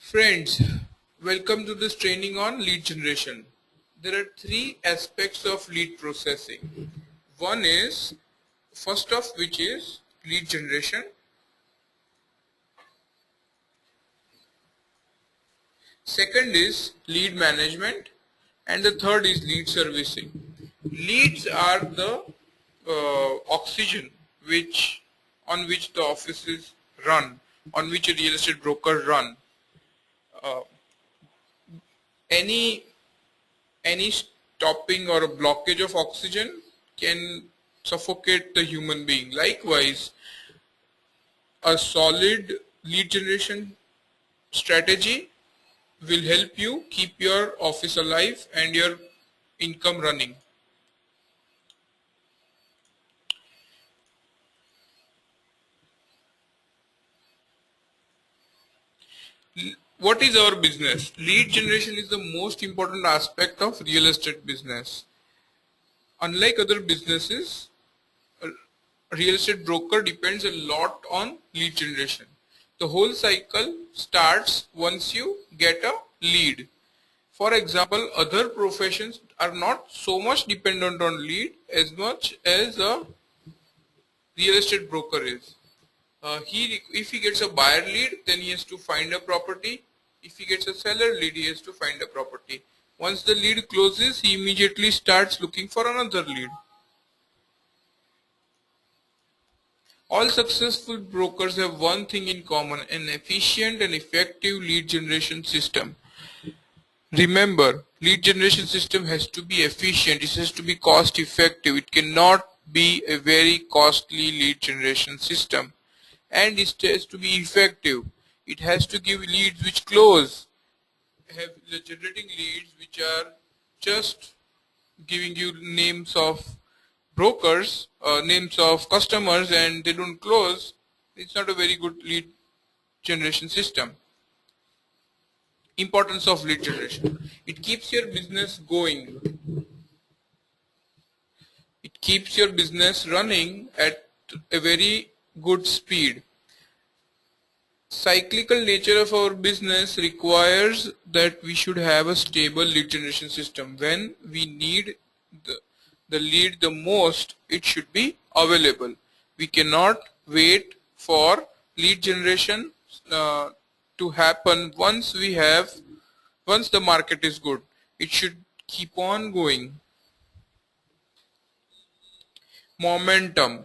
Friends, welcome to this training on lead generation. There are three aspects of lead processing. One is, first of which is lead generation. Second is lead management. And the third is lead servicing. Leads are the oxygen on which the offices run, on which a real estate broker run. Uh, any any stopping or a blockage of oxygen can suffocate the human being. Likewise, a solid lead generation strategy will help you keep your office alive and your income running. What is our business? Lead generation is the most important aspect of real estate business. Unlike other businesses, a real estate broker depends a lot on lead generation. The whole cycle starts once you get a lead. For example, other professions are not so much dependent on lead as much as a real estate broker is. If he gets a buyer lead, then he has to find a property. If he gets a seller lead, he has to find a property. Once the lead closes, he immediately starts looking for another lead. All successful brokers have one thing in common: an efficient and effective lead generation system. Remember, lead generation system has to be efficient, it has to be cost effective. It cannot be a very costly lead generation system. And it has to be effective. It has to give leads which close. Generating leads which are just giving you names of brokers, names of customers, and they don't close. It's not a very good lead generation system. Importance of lead generation: it keeps your business going. It keeps your business running at a very good speed. Cyclical nature of our business requires that we should have a stable lead generation system. When we need the lead the most, it should be available. We cannot wait for lead generation to happen once the market is good. It should keep on going. Momentum.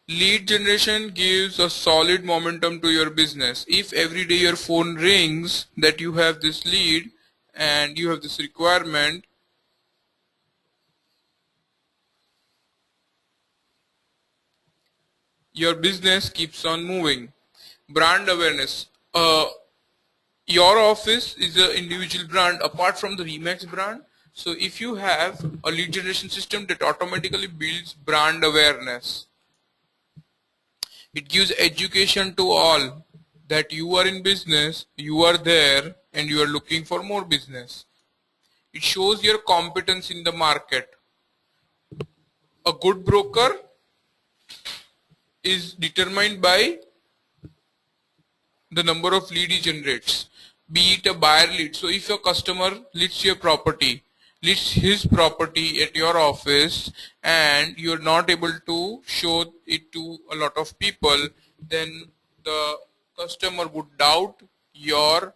Lead generation gives a solid momentum to your business. If every day your phone rings that you have this lead and you have this requirement, your business keeps on moving. Brand awareness. Your office is an individual brand apart from the Remax brand. So if you have a lead generation system, that automatically builds brand awareness. It gives education to all that you are in business, you are there, and you are looking for more business. It shows your competence in the market. A good broker is determined by the number of lead he generates, be it a buyer lead. So if your customer lists his property at your office and you're not able to show it to a lot of people, then the customer would doubt your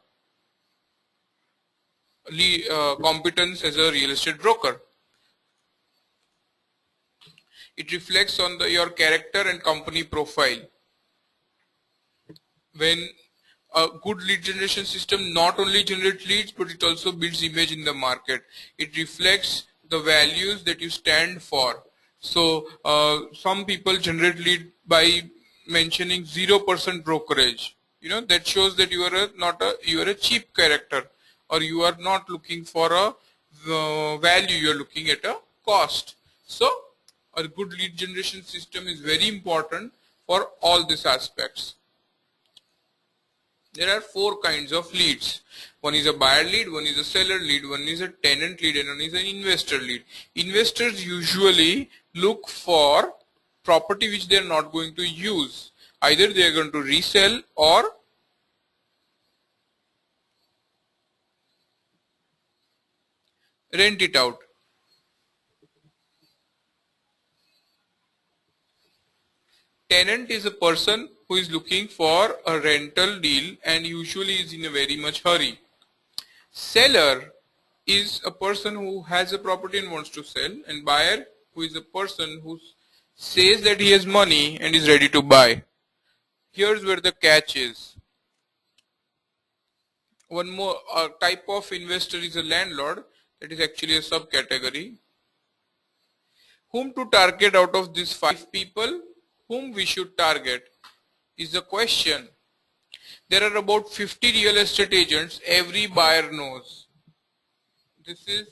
competence as a real estate broker. It reflects on your character and company profile. When a good lead generation system not only generates leads, but it also builds image in the market. It reflects the values that you stand for. So some people generate lead by mentioning 0% brokerage. That shows that you are a cheap character, or you are not looking for a value, you are looking at a cost. So a good lead generation system is very important for all these aspects. There are four kinds of leads. One is a buyer lead, one is a seller lead, one is a tenant lead, and one is an investor lead. Investors usually look for property which they are not going to use. Either they are going to resell or rent it out. Tenant is a person who is looking for a rental deal and usually is in a very much hurry. Seller is a person who has a property and wants to sell, and buyer who is a person who says that he has money and is ready to buy. Here's where the catch is. One more type of investor is a landlord, that is actually a subcategory. Whom to target out of these 5 people? Whom we should target is the question. There are about 50 real estate agents every buyer knows. This is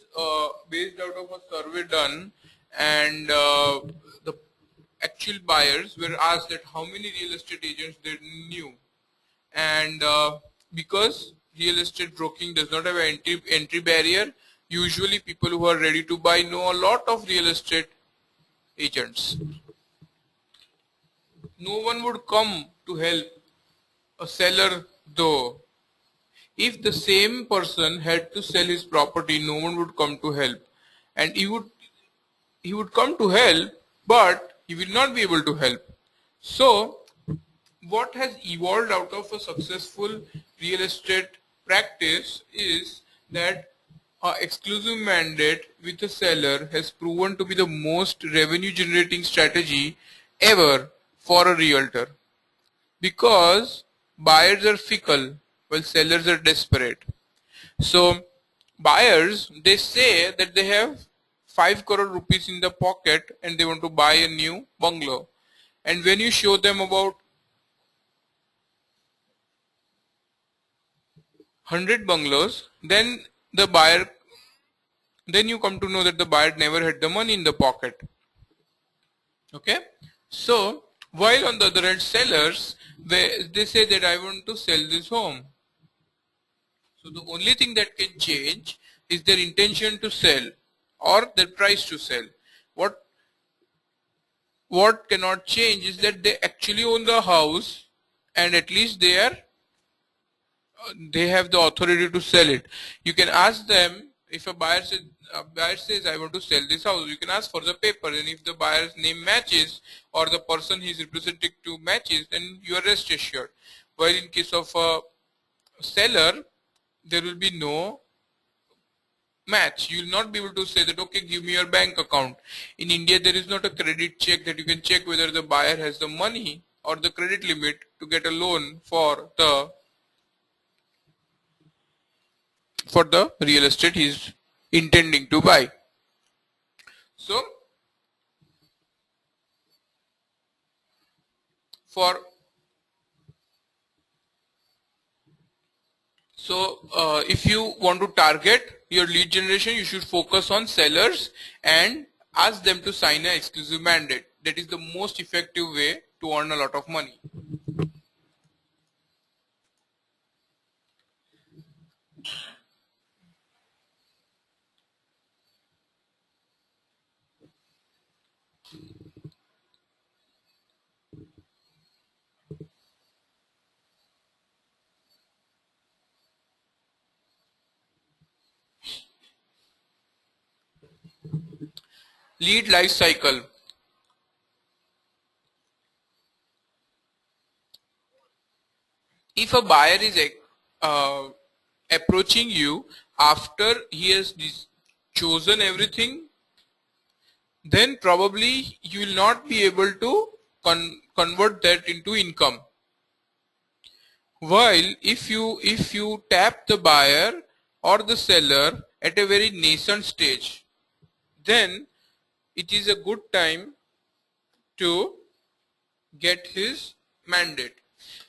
based out of a survey done, and the actual buyers were asked that how many real estate agents they knew, and because real estate broking does not have an entry barrier, usually people who are ready to buy know a lot of real estate agents. No one would come to help a seller though. If the same person had to sell his property, no one would come to help, and he would come to help, but he will not be able to help. So what has evolved out of a successful real estate practice is that exclusive mandate with a seller has proven to be the most revenue generating strategy ever for a realtor, because buyers are fickle while sellers are desperate. So buyers, they say that they have 5 crore rupees in the pocket and they want to buy a new bungalow, and when you show them about 100 bungalows, then you come to know that the buyer never had the money in the pocket. Okay, so while on the other hand sellers, they say that I want to sell this home. So the only thing that can change is their intention to sell or their price to sell. What cannot change is that they actually own the house, and at least they have the authority to sell it. You can ask them, if a buyer says I want to sell this house, you can ask for the paper, and if the buyer's name matches or the person he is representing to matches, then you are rest assured. While in case of a seller, there will be no match. You will not be able to say that, okay, give me your bank account. In India, there is not a credit check that you can check whether the buyer has the money or the credit limit to get a loan for the real estate he is intending to buy. So if you want to target your lead generation, you should focus on sellers and ask them to sign an exclusive mandate. That is the most effective way to earn a lot of money. Lead life cycle. If a buyer is uh, approaching you after he has chosen everything, then probably you will not be able to convert that into income. While if you tap the buyer or the seller at a very nascent stage, then it is a good time to get his mandate.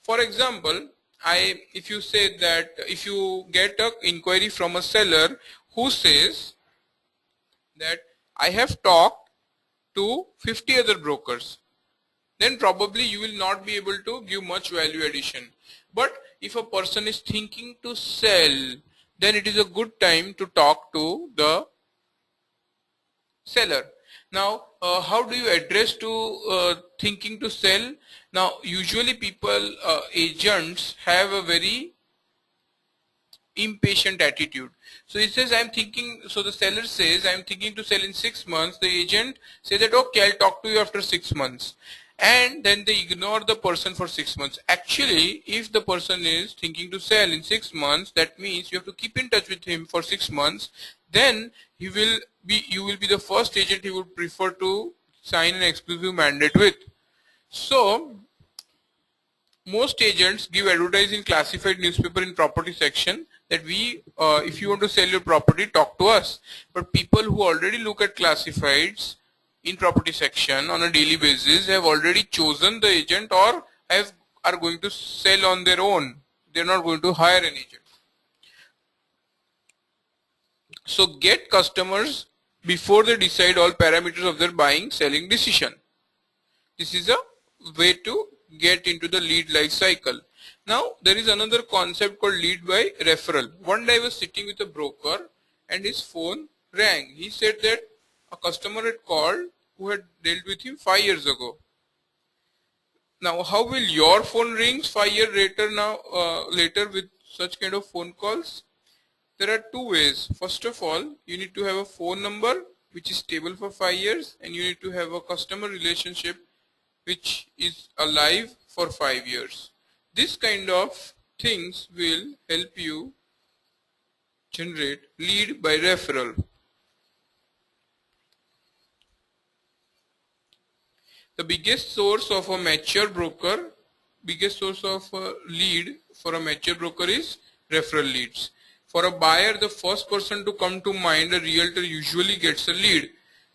For example, if you say that if you get an inquiry from a seller who says that I have talked to 50 other brokers, then probably you will not be able to give much value addition. But if a person is thinking to sell, then it is a good time to talk to the seller. Now, how do you address to thinking to sell? Now, usually agents have a very impatient attitude. So he says, I'm thinking, so the seller says, I'm thinking to sell in 6 months. The agent says that, okay, I'll talk to you after 6 months. And then they ignore the person for 6 months. Actually, if the person is thinking to sell in 6 months, that means you have to keep in touch with him for 6 months. Then you will be the first agent he would prefer to sign an exclusive mandate with. So most agents give advertise in classified newspaper in property section that if you want to sell your property, talk to us. But people who already look at classifieds in property section on a daily basis have already chosen the agent or are going to sell on their own. They're not going to hire an agent. So get customers before they decide all parameters of their buying selling decision. This is a way to get into the lead life cycle. Now there is another concept called lead by referral. One day I was sitting with a broker and his phone rang. He said that a customer had called who had dealt with him 5 years ago. Now how will your phone rings 5 years later with such kind of phone calls? There are two ways. First of all, you need to have a phone number which is stable for 5 years, and you need to have a customer relationship which is alive for 5 years. This kind of things will help you generate lead by referral. The biggest source of a mature broker, biggest source of a lead for a mature broker is referral leads. For a buyer, the first person to come to mind, a realtor usually gets a lead.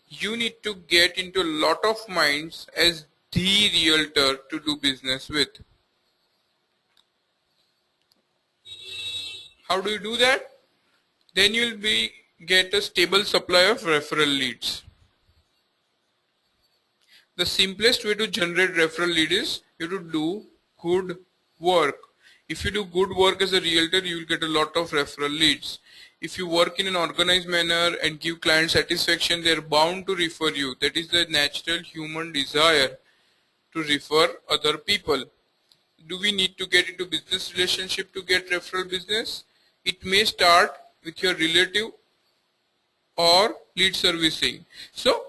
You need to get into a lot of minds as the realtor to do business with. How do you do that? Then you'll get a stable supply of referral leads. The simplest way to generate referral lead is you have to do good work. If you do good work as a realtor, you will get a lot of referral leads. If you work in an organized manner and give client satisfaction, they are bound to refer you. That is the natural human desire to refer other people. Do we need to get into business relationship to get referral business? It may start with your relative or lead servicing. So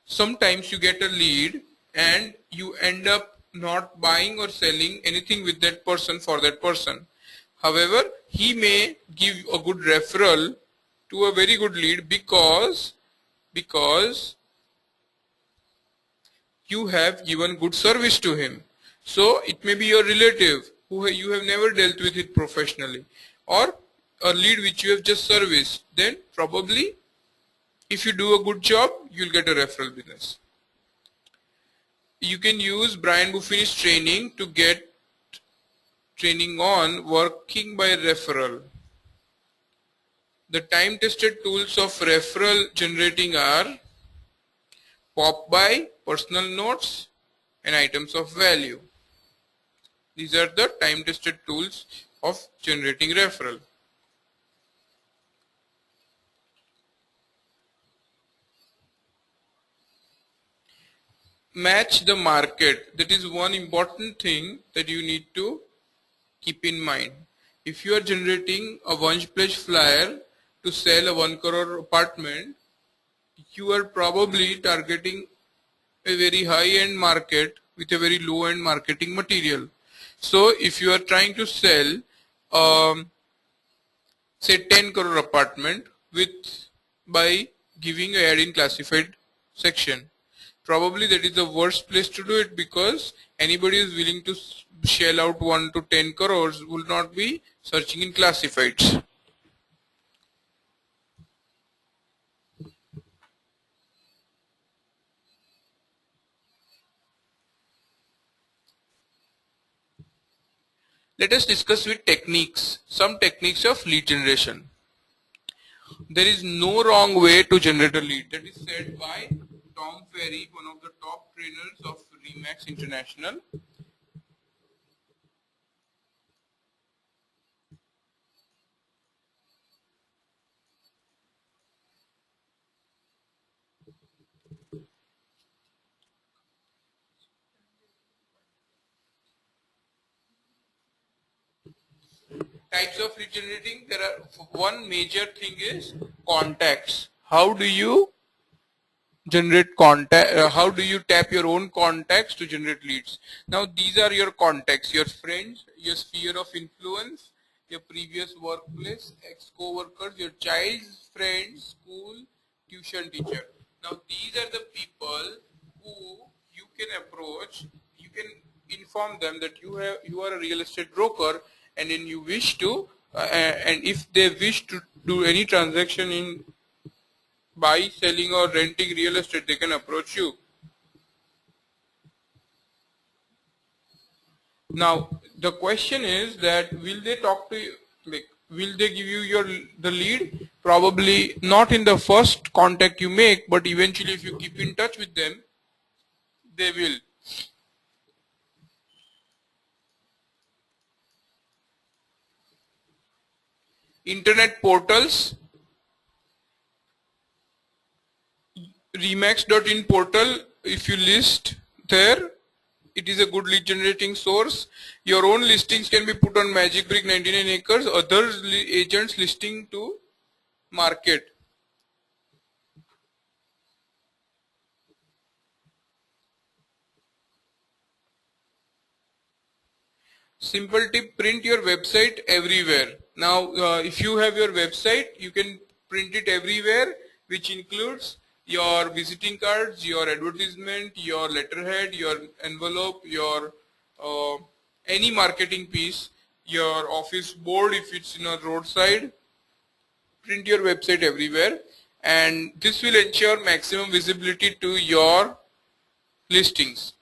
sometimes you get a lead and you end up not buying or selling anything with that person for that person. However, he may give a good referral to a very good lead because you have given good service to him. So it may be your relative who you have never dealt with it professionally, or a lead which you have just serviced. Then probably if you do a good job, you'll get a referral business. You can use Brian Buffini's training to get training on working by referral. The time-tested tools of referral generating are pop by, personal notes, and items of value. These are the time-tested tools of generating referral. Match the market. That is one important thing that you need to keep in mind. If you are generating a one-page flyer to sell a 1 crore apartment, you are probably targeting a very high-end market with a very low-end marketing material. So if you are trying to sell say 10 crore apartment by giving an ad in classified section, probably that is the worst place to do it, because anybody who is willing to shell out 1 to 10 crores will not be searching in classifieds. Let us discuss with some techniques of lead generation. There is no wrong way to generate a lead. That is said by Tom Ferry, one of the top trainers of Remax International. types of lead generating, there are one major thing is contacts. How do you generate contact? How do you tap your own contacts to generate leads? Now these are your contacts, your friends, your sphere of influence, your previous workplace, ex-co-workers, your child's friends, school, tuition teacher. Now these are the people who you can approach. You can inform them that you are a real estate broker, and then you wish to and if they wish to do any transaction in buy, selling or renting real estate, they can approach you. Now the question is that will they talk to you, like will they give you the lead? Probably not in the first contact you make, but eventually if you keep in touch with them, they will. Internet portals, remax.in portal, if you list there, it is a good lead generating source. Your own listings can be put on Magic Brick 99 acres, other agents listing to market. Simple tip, print your website everywhere. Now if you have your website, you can print it everywhere, which includes your visiting cards, your advertisement, your letterhead, your envelope, your any marketing piece, your office board if it's in a roadside. Print your website everywhere, and this will ensure maximum visibility to your listings.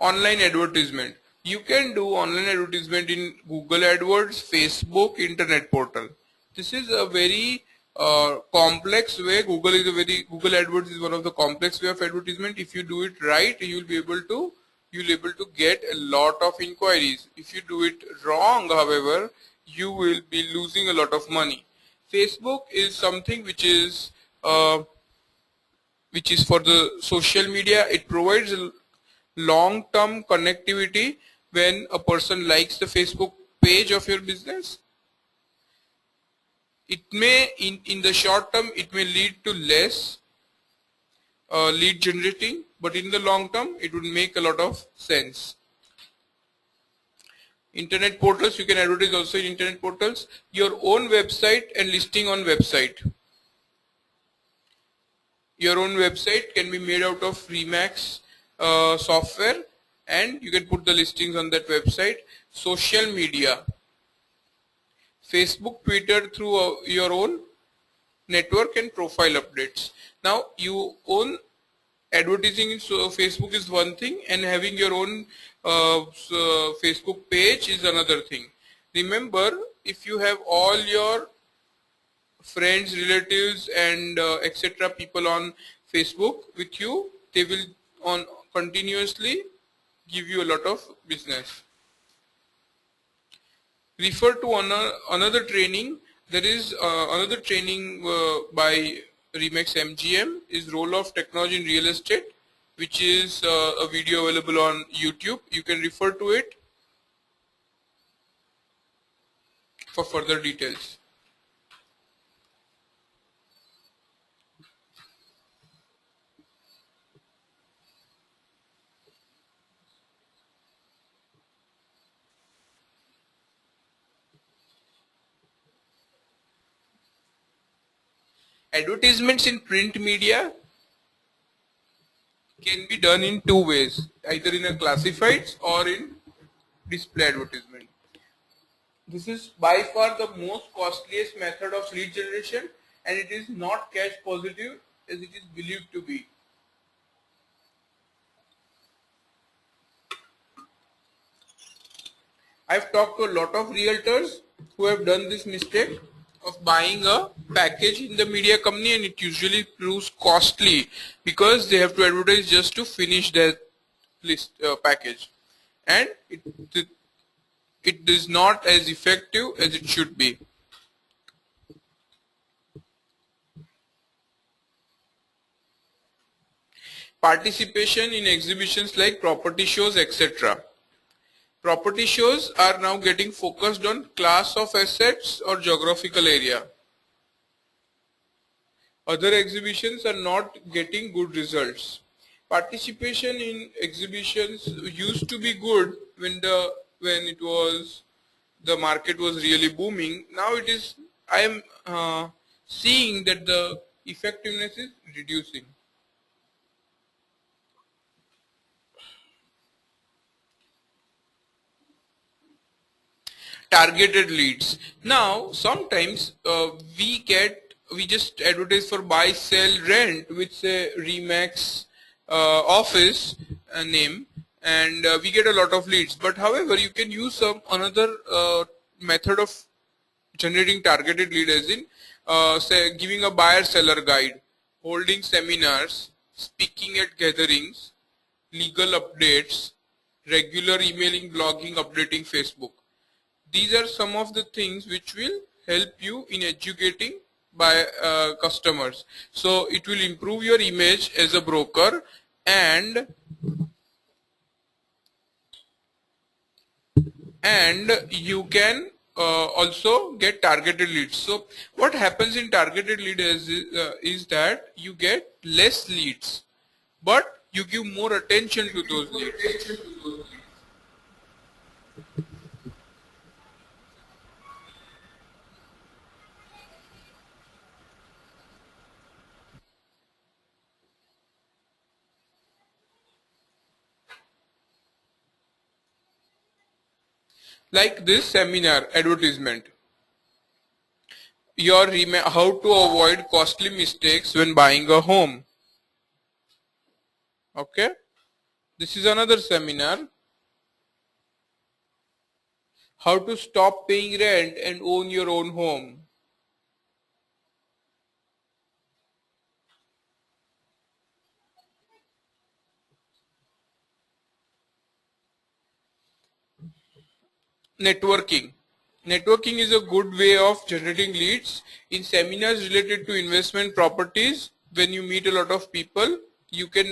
Online advertisement. You can do online advertisement in Google AdWords, Facebook, Internet portal. This is a very complex way. Google AdWords is one of the complex way of advertisement. If you do it right, you'll be able to get a lot of inquiries. If you do it wrong, however, you will be losing a lot of money. Facebook is something which is for the social media. It provides long-term connectivity. When a person likes the Facebook page of your business, it may in the short term it may lead to less lead generating, but in the long term it would make a lot of sense. Internet portals, you can advertise also in internet portals. Your own website and listing on website. Your own website can be made out of Remax software, and you can put the listings on that website. Social media, Facebook, Twitter, through your own network and profile updates. Now you own advertising in Facebook is one thing, and having your own Facebook page is another thing. Remember, if you have all your friends, relatives and etc. people on Facebook with you, they will continuously give you a lot of business. Refer to another training. There is another training by Remax MGM is role of technology in real estate, which is a video available on YouTube. You can refer to it for further details. Advertisements in print media can be done in two ways, either in a classifieds or in display advertisement. This is by far the most costliest method of lead generation, and it is not cash positive as it is believed to be. I've talked to a lot of realtors who have done this mistake of buying a package in the media company, and it usually proves costly because they have to advertise just to finish their list package, and it is not as effective as it should be. Participation in exhibitions like property shows, etc. Property shows are now getting focused on class of assets or geographical area. Other exhibitions are not getting good results. Participation in exhibitions used to be good when it was the market was really booming. Now it is, I am seeing that the effectiveness is reducing. Targeted leads. Now sometimes we just advertise for buy, sell, rent with say Remax office name, and we get a lot of leads. But however, you can use some another method of generating targeted lead, as in say giving a buyer seller guide, holding seminars, speaking at gatherings, legal updates, regular emailing, blogging, updating Facebook. These are some of the things which will help you in educating by customers. So it will improve your image as a broker, and you can also get targeted leads. So what happens in targeted lead is that you get less leads, but you give more attention to those leads. Like this seminar advertisement, how to avoid costly mistakes when buying a home. Okay, this is another seminar, how to stop paying rent and own your own home. Networking. Networking is a good way of generating leads. In seminars related to investment properties, when you meet a lot of people, you can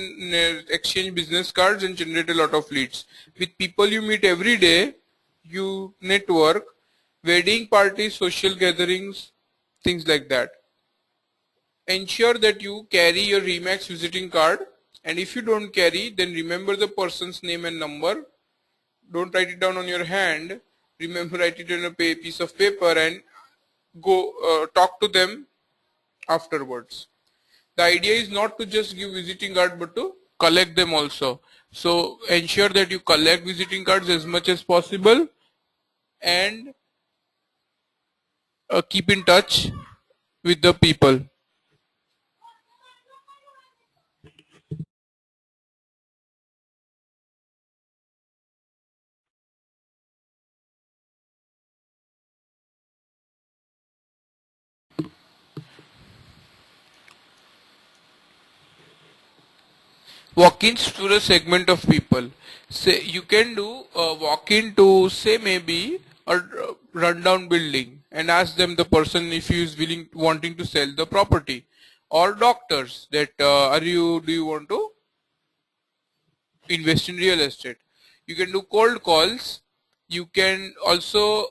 exchange business cards and generate a lot of leads. With people you meet every day, you network, wedding parties, social gatherings, things like that. Ensure that you carry your Remax visiting card, and if you don't carry, then remember the person's name and number. Don't write it down on your hand. Remember, write it on a piece of paper and go talk to them afterwards. The idea is not to just give visiting card but to collect them also. So ensure that you collect visiting cards as much as possible, and keep in touch with the people. Walk-ins to a segment of people. Say you can do a walk-in to, say, maybe a rundown building, and ask them, the person, if he is wanting to sell the property, or doctors, that do you want to invest in real estate. You can do cold calls. You can also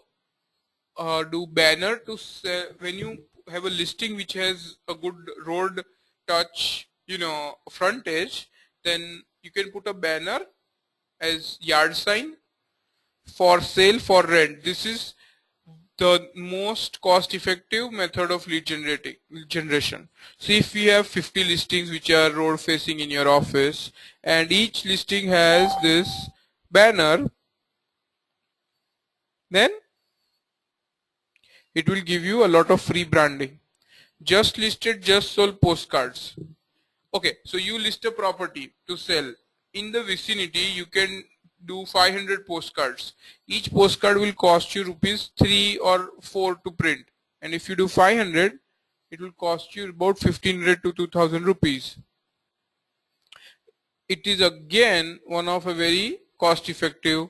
do banner to say, when you have a listing which has a good road touch, frontage, then you can put a banner as yard sign, for sale, for rent. This is the most cost effective method of lead generation. So if we have 50 listings which are road facing in your office, and each listing has this banner, then it will give you a lot of free branding. Just listed, just sold postcards. Okay, so you list a property to sell. In the vicinity, you can do 500 postcards. Each postcard will cost you rupees 3 or 4 to print. And if you do 500, it will cost you about 1500 to 2000 rupees. It is again one of a very cost effective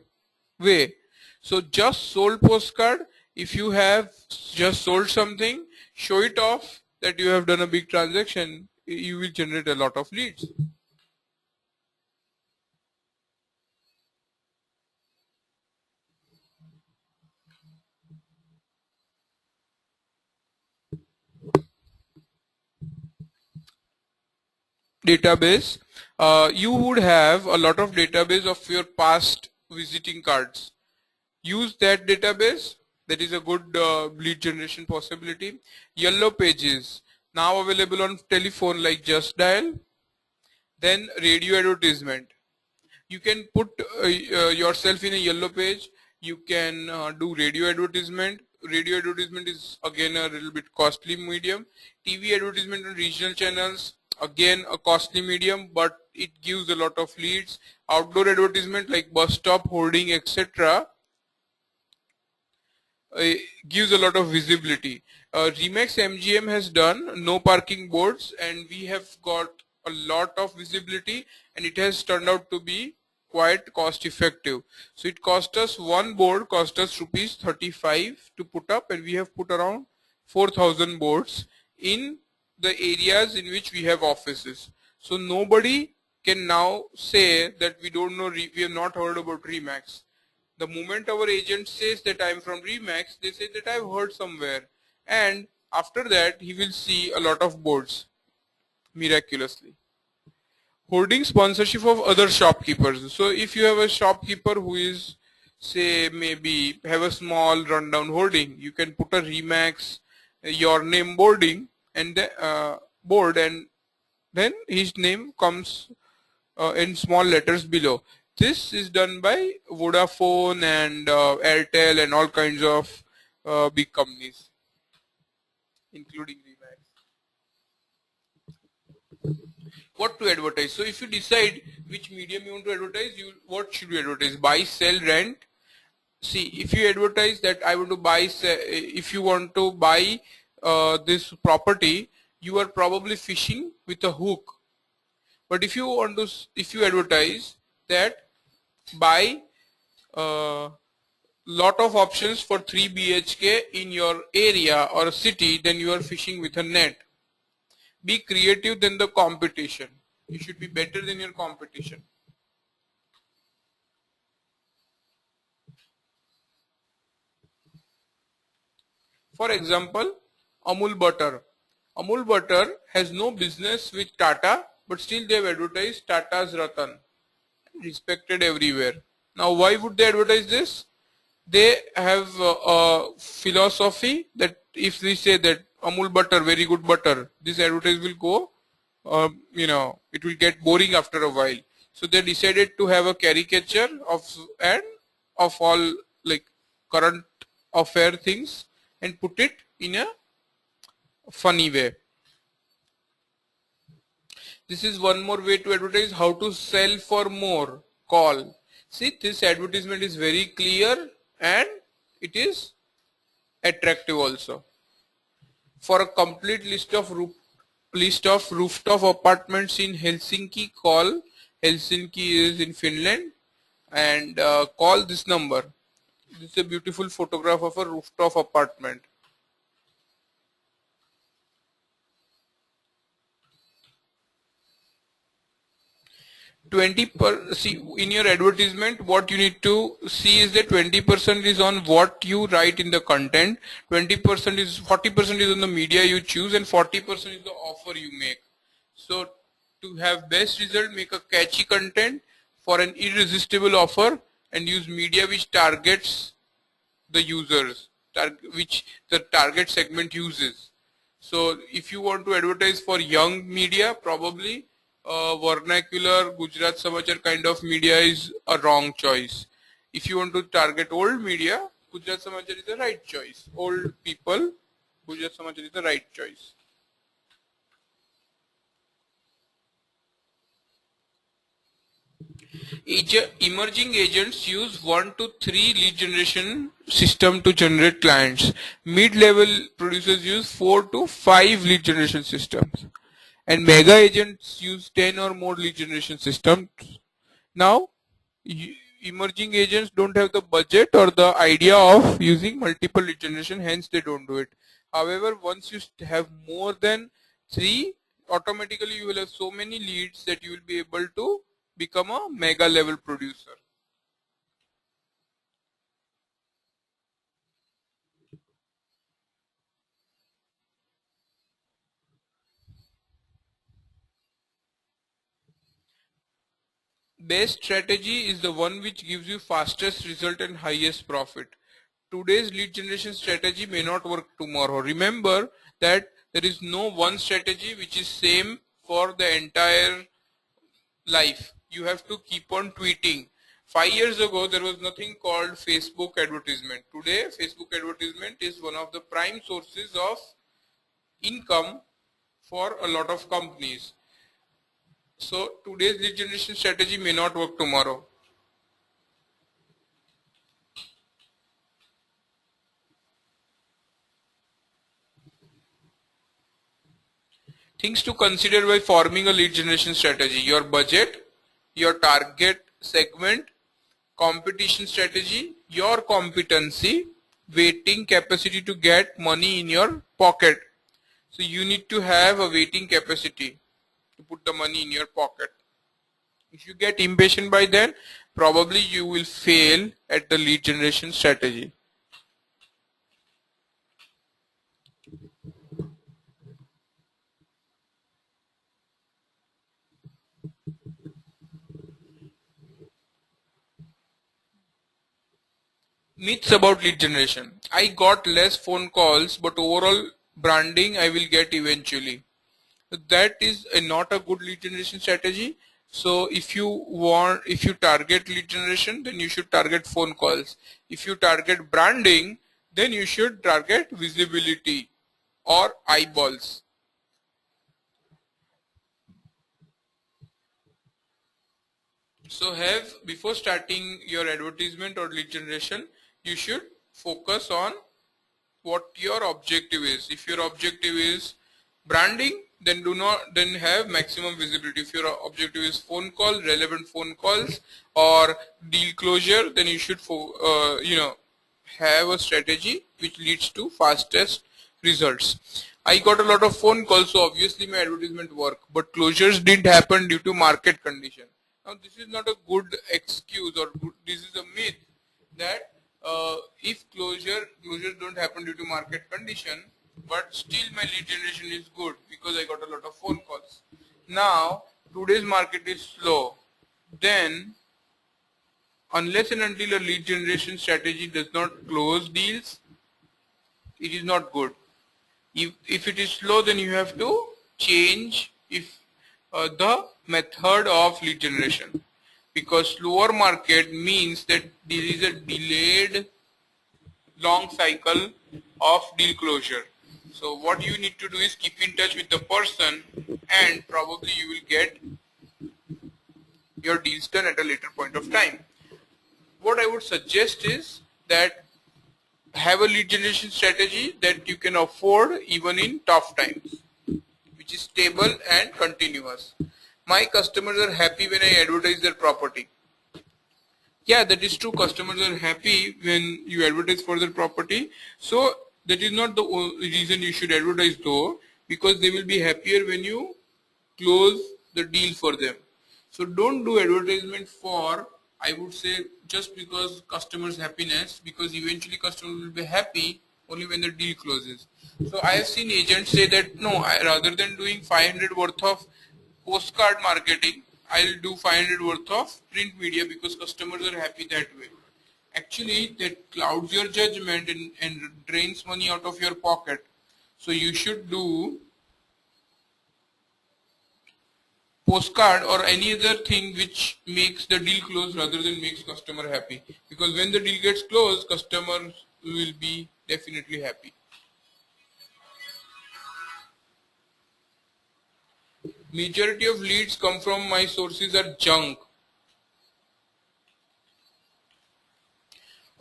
way. So just sold postcard, if you have just sold something, show it off that you have done a big transaction, you will generate a lot of leads. database, you would have a lot of database of your past visiting cards. Use that database. That is a good lead generation possibility. Yellow pages now available on telephone like Just Dial. Then radio advertisement. You can put yourself in a yellow page. You can do radio advertisement is again a little bit costly medium. TV advertisement on regional channels, again a costly medium, but it gives a lot of leads. Outdoor advertisement like bus stop hoarding, etc., uh, gives a lot of visibility. Remax MGM has done no parking boards, and we have got a lot of visibility, and it has turned out to be quite cost effective. So it cost us one board cost us rupees 35 to put up, and we have put around 4,000 boards in the areas in which we have offices. So nobody can now say that we don't know, we have not heard about Remax. The moment our agent says that I am from Remax, they say that I have heard somewhere, and after that he will see a lot of boards miraculously. Hoarding sponsorship of other shopkeepers. So if you have a shopkeeper who is, say, maybe have a small rundown hoarding, you can put a Remax your name boarding and the board, and then his name comes in small letters below. This is done by Vodafone and Airtel and all kinds of big companies, including Remax. What to advertise? So if you decide which medium you want to advertise, what should you advertise? Buy, sell, rent. See, if you advertise that I want to buy, if you want to buy this property, you are probably fishing with a hook. But if you want to, if you advertise that buy lot of options for 3 BHK in your area or city, then you are fishing with a net. Be creative than the competition. You should be better than your competition. For example, Amul butter. Amul butter has no business with Tata, but still they have advertised Tata's Ratan, respected everywhere. Now why would they advertise this? They have a philosophy that if we say that Amul butter, very good butter, this advertise will go, it will get boring after a while. So they decided to have a caricature of all like current affair things and put it in a funny way. This is one more way to advertise. How to sell for more. Call. See, this advertisement is very clear and it is attractive also. For a complete list of rooftop apartments in Helsinki, call. Helsinki is in Finland, and call this number. This is a beautiful photograph of a rooftop apartment. 20% see in your advertisement, what you need to see is that 20% is on what you write in the content, 20% is 40% is on the media you choose, and 40% is the offer you make. So to have best result, make a catchy content for an irresistible offer and use media which targets the users, which the target segment uses. So if you want to advertise for young media, probably vernacular Gujarat Samachar kind of media is a wrong choice. If you want to target old media, Gujarat Samachar is the right choice. Old people, Gujarat Samachar is the right choice. Emerging agents use 1 to 3 lead generation system to generate clients. Mid-level producers use 4 to 5 lead generation systems. And mega agents use 10 or more lead generation systems. Now, emerging agents don't have the budget or the idea of using multiple lead generation, hence they don't do it. However, once you have more than 3, automatically you will have so many leads that you will be able to become a mega level producer. Best strategy is the one which gives you fastest result and highest profit. Today's lead generation strategy may not work tomorrow. Remember that there is no one strategy which is same for the entire life. You have to keep on tweeting. 5 years ago there was nothing called Facebook advertisement. Today Facebook advertisement is one of the prime sources of income for a lot of companies. So today's lead generation strategy may not work tomorrow. Things to consider while forming a lead generation strategy: your budget, your target segment, competition strategy, your competency, waiting capacity to get money in your pocket. So you need to have a waiting capacity to put the money in your pocket. If you get impatient by then, probably you will fail at the lead generation strategy. Myths about lead generation. I got less phone calls, but overall branding I will get eventually. That is not a good lead generation strategy. So if you target lead generation, then you should target phone calls. If you target branding, then you should target visibility or eyeballs. So before starting your advertisement or lead generation, you should focus on what your objective is. If your objective is branding, then have maximum visibility. If your objective is phone call, relevant phone calls or deal closure, then you should have a strategy which leads to fastest results. I got a lot of phone calls, so obviously my advertisement worked, but closures didn't happen due to market condition. Now this is not a good excuse, or this is a myth that if closures don't happen due to market condition, but still my lead generation is good because I got a lot of phone calls. Now today's market is slow, then unless and until a lead generation strategy does not close deals, it is not good. If it is slow, then you have to change the method of lead generation, because slower market means that there is a delayed long cycle of deal closure. So what you need to do is keep in touch with the person, and probably you will get your deals done at a later point of time. What I would suggest is that have a lead generation strategy that you can afford even in tough times, which is stable and continuous. My customers are happy when I advertise their property. Yeah, that is true. Customers are happy when you advertise for their property. So that is not the reason you should advertise though, because they will be happier when you close the deal for them. So don't do advertisement for, I would say, just because customers' happiness, because eventually customers will be happy only when the deal closes. So I have seen agents say that no, rather than doing 500 worth of postcard marketing, I'll do 500 worth of print media because customers are happy that way. Actually, that clouds your judgment and drains money out of your pocket. So you should do postcard or any other thing which makes the deal close rather than makes customer happy, because when the deal gets closed, customers will be definitely happy. Majority of leads come from my sources are junk.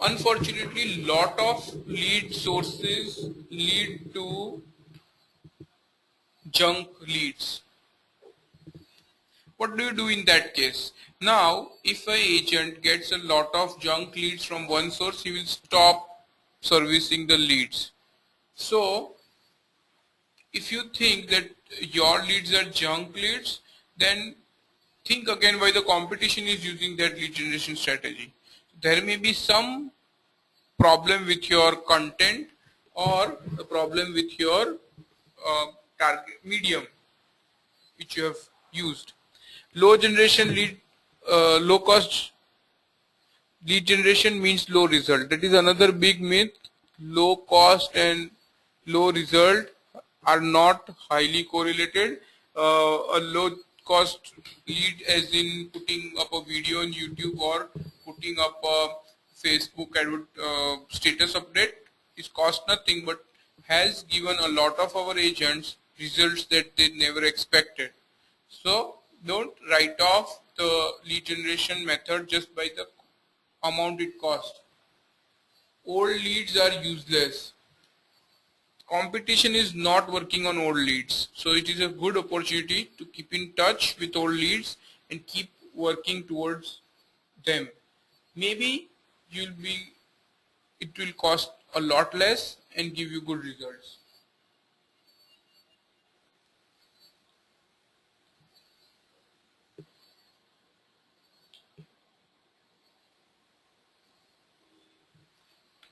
Unfortunately, lot of lead sources lead to junk leads. What do you do in that case? Now, if an agent gets a lot of junk leads from one source, he will stop servicing the leads. So, if you think that your leads are junk leads, then think again why the competition is using that lead generation strategy. There may be some problem with your content or a problem with your target medium which you have used. Low generation lead low cost lead generation means low result. That is another big myth. Low cost and low result are not highly correlated. A low cost lead, as in putting up a video on YouTube or putting up a Facebook status update, is cost nothing but has given a lot of our agents results that they never expected. So don't write off the lead generation method just by the amount it costs. Old leads are useless. Competition is not working on old leads, so it is a good opportunity to keep in touch with old leads and keep working towards them. Maybe it will cost a lot less and give you good results.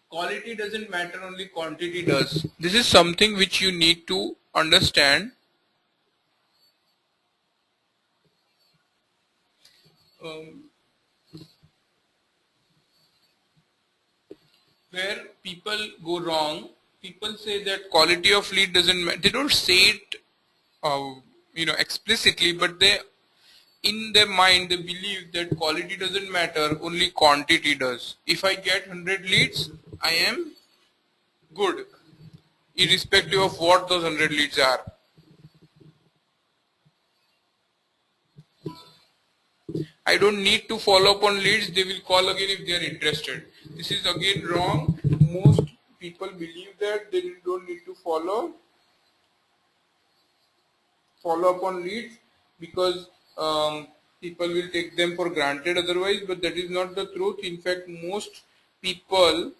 Quality doesn't matter, only quantity does. This is something which you need to understand. Um, where people go wrong, people say that quality of lead doesn't matter. They don't say it, uh, explicitly, but they, in their mind, they believe that quality doesn't matter, only quantity does. If I get 100 leads, I am good, irrespective of what those 100 leads are. I don't need to follow up on leads, they will call again if they are interested. This is again wrong. Most people believe that they don't need to follow up on leads because people will take them for granted otherwise, but that is not the truth. In fact, most people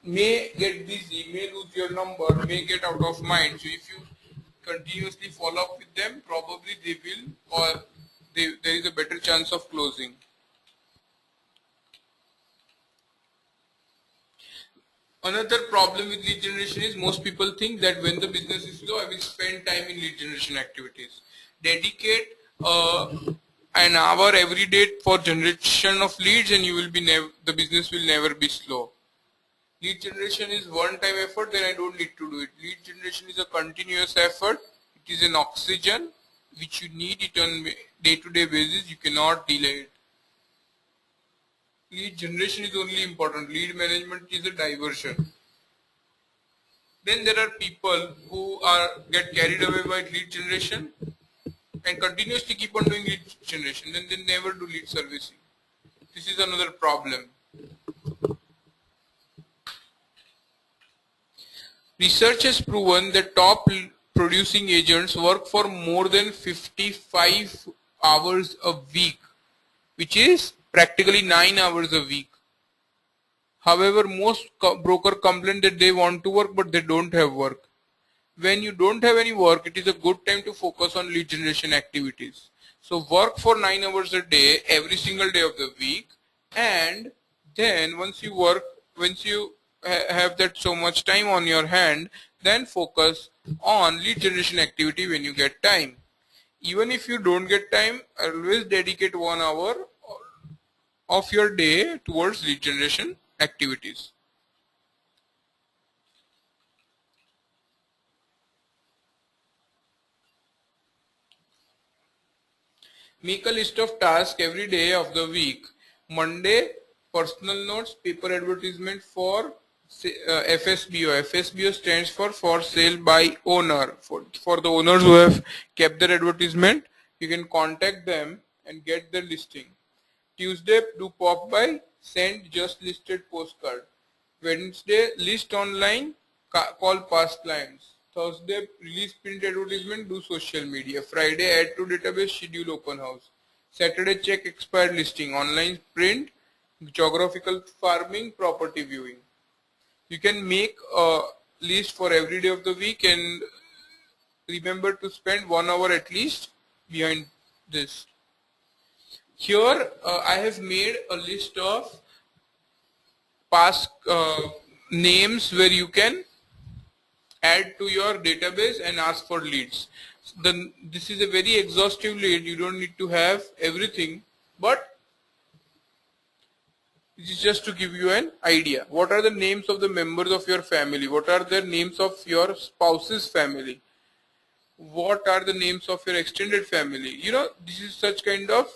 may get busy, may lose your number, may get out of mind. So if you continuously follow up with them, probably they will, or there is a better chance of closing. Another problem with lead generation is most people think that when the business is slow, I will spend time in lead generation activities. Dedicate an hour every day for generation of leads, and you will be the business will never be slow. Lead generation is one-time effort, then I don't need to do it. Lead generation is a continuous effort. It is an oxygen which you need it on day-to-day basis. You cannot delay it. Lead generation is only important. Lead management is a diversion. Then there are people who get carried away by lead generation and continuously keep on doing lead generation. Then they never do lead servicing. This is another problem. Research has proven that top producing agents work for more than 55 hours a week, which is practically 9 hours a week. However, most broker complain that they want to work but they don't have work. When you don't have any work, it is a good time to focus on lead generation activities. So work for 9 hours a day every single day of the week, and then once you have that so much time on your hand, then focus on lead generation activity when you get time. Even if you don't get time, always dedicate 1 hour of your day towards lead generation activities. Make a list of tasks every day of the week. Monday, personal notes, paper advertisement for FSBO. FSBO stands for sale by owner. For the owners who have kept their advertisement, you can contact them and get their listing. Tuesday, do pop by, send just listed postcard. Wednesday, list online, call past clients. Thursday, release print advertisement, do social media. Friday, add to database, schedule open house. Saturday, check expired listing, online print, geographical farming, property viewing. You can make a list for every day of the week and remember to spend 1 hour at least behind this. Here I have made a list of past names where you can add to your database and ask for leads. Then this is a very exhaustive list. You don't need to have everything, but this is just to give you an idea. What are the names of the members of your family? What are the names of your spouse's family? What are the names of your extended family? You know, this is such kind of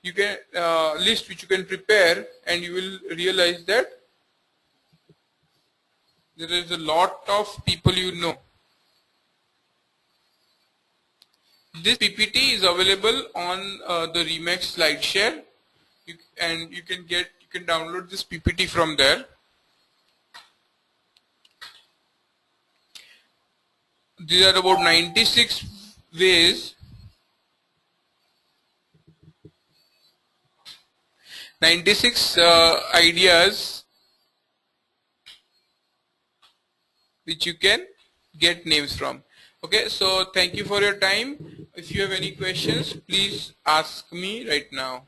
you can list which you can prepare, and you will realize that there is a lot of people you know. This PPT is available on the Remax SlideShare, and you can download this PPT from there. These are about 96 ways, 96 ideas which you can get names from. Okay, so thank you for your time. If you have any questions, please ask me right now.